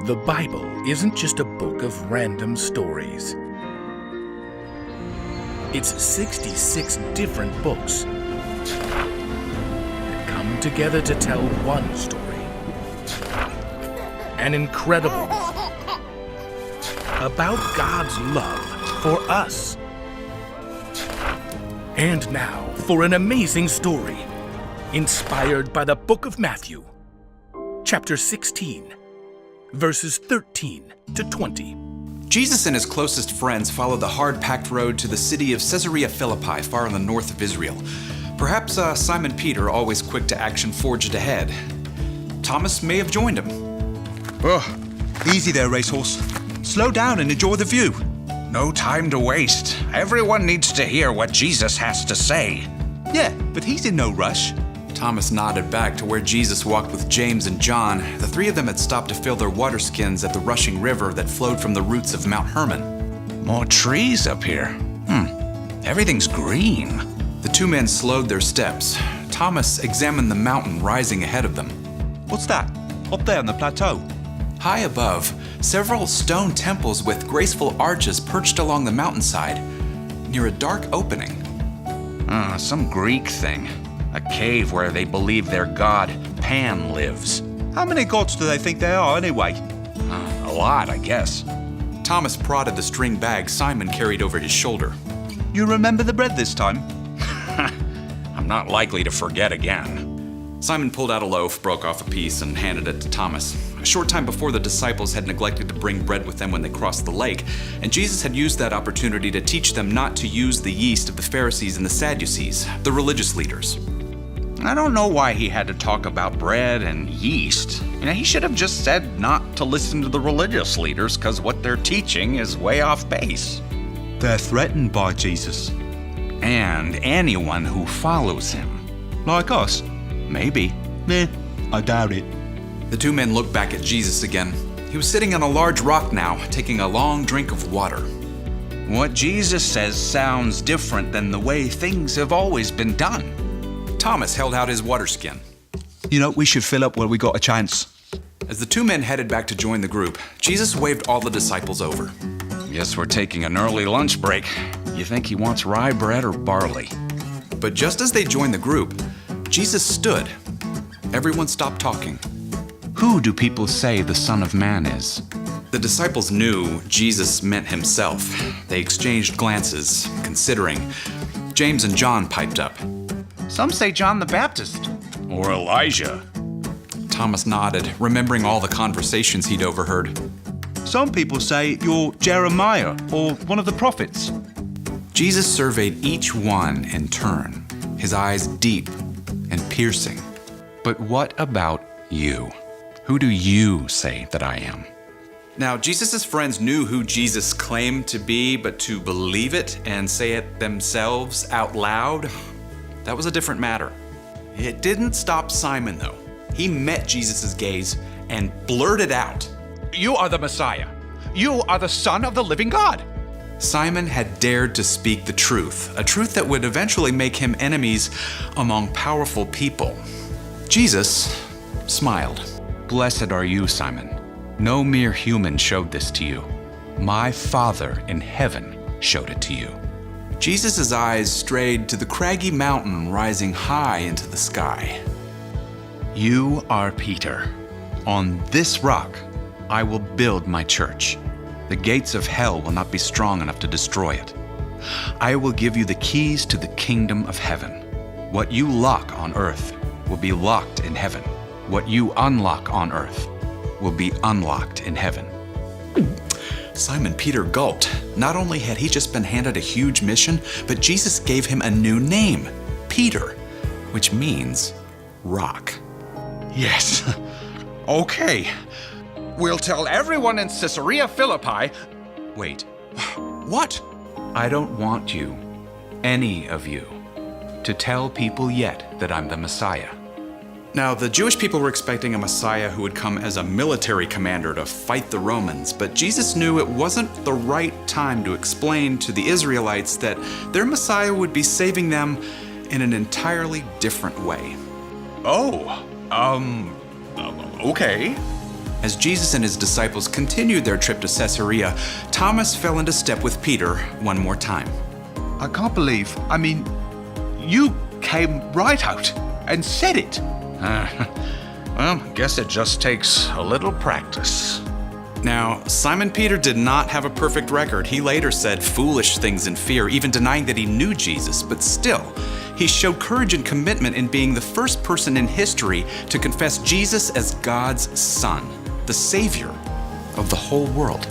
The Bible isn't just a book of random stories. It's 66 different books that come together to tell one story. An incredible one about God's love for us. And now for an amazing story inspired by the book of Matthew, chapter 16. Verses 13 to 20. Jesus and his closest friends followed the hard-packed road to the city of Caesarea Philippi, far in the north of Israel. Perhaps Simon Peter, always quick to action, forged ahead. Thomas may have joined him. Oh, easy there, racehorse. Slow down and enjoy the view. No time to waste. Everyone needs to hear what Jesus has to say. Yeah, but he's in no rush. Thomas nodded back to where Jesus walked with James and John. The three of them had stopped to fill their water skins at the rushing river that flowed from the roots of Mount Hermon. More trees up here. Everything's green. The two men slowed their steps. Thomas examined the mountain rising ahead of them. What's that? Up there on the plateau? High above, several stone temples with graceful arches perched along the mountainside, near a dark opening. Some Greek thing. A cave where they believe their god, Pan, lives. How many gods do they think there are anyway? A lot, I guess. Thomas prodded the string bag Simon carried over his shoulder. You remember the bread this time? I'm not likely to forget again. Simon pulled out a loaf, broke off a piece, and handed it to Thomas. A short time before, the disciples had neglected to bring bread with them when they crossed the lake, and Jesus had used that opportunity to teach them not to use the yeast of the Pharisees and the Sadducees, the religious leaders. I don't know why he had to talk about bread and yeast. He should have just said not to listen to the religious leaders because what they're teaching is way off base. They're threatened by Jesus. And anyone who follows him. Like us? Maybe. Nah, I doubt it. The two men looked back at Jesus again. He was sitting on a large rock now, taking a long drink of water. What Jesus says sounds different than the way things have always been done. Thomas held out his water skin. You know, we should fill up while we got a chance. As the two men headed back to join the group, Jesus waved all the disciples over. Guess we're taking an early lunch break. You think he wants rye bread or barley? But just as they joined the group, Jesus stood. Everyone stopped talking. Who do people say the Son of Man is? The disciples knew Jesus meant himself. They exchanged glances, considering. James and John piped up. Some say John the Baptist. Or Elijah. Thomas nodded, remembering all the conversations he'd overheard. Some people say you're Jeremiah or one of the prophets. Jesus surveyed each one in turn, his eyes deep and piercing. But what about you? Who do you say that I am? Now, Jesus' friends knew who Jesus claimed to be, but to believe it and say it themselves out loud, that was a different matter. It didn't stop Simon, though. He met Jesus' gaze and blurted out, You are the Messiah. You are the Son of the living God. Simon had dared to speak the truth, a truth that would eventually make him enemies among powerful people. Jesus smiled. Blessed are you, Simon. No mere human showed this to you. My Father in heaven showed it to you. Jesus' eyes strayed to the craggy mountain rising high into the sky. You are Peter. On this rock, I will build my church. The gates of hell will not be strong enough to destroy it. I will give you the keys to the kingdom of heaven. What you lock on earth will be locked in heaven. What you unlock on earth will be unlocked in heaven. Simon Peter gulped. Not only had he just been handed a huge mission, but Jesus gave him a new name, Peter, which means rock. Yes. Okay. We'll tell everyone in Caesarea Philippi. Wait, what? I don't want you, any of you, to tell people yet that I'm the Messiah. Now, the Jewish people were expecting a Messiah who would come as a military commander to fight the Romans, but Jesus knew it wasn't the right time to explain to the Israelites that their Messiah would be saving them in an entirely different way. Okay. As Jesus and his disciples continued their trip to Caesarea, Thomas fell into step with Peter one more time. I can't believe, you came right out and said it. Well, guess it just takes a little practice. Now, Simon Peter did not have a perfect record. He later said foolish things in fear, even denying that he knew Jesus, but still, he showed courage and commitment in being the first person in history to confess Jesus as God's Son, the Savior of the whole world.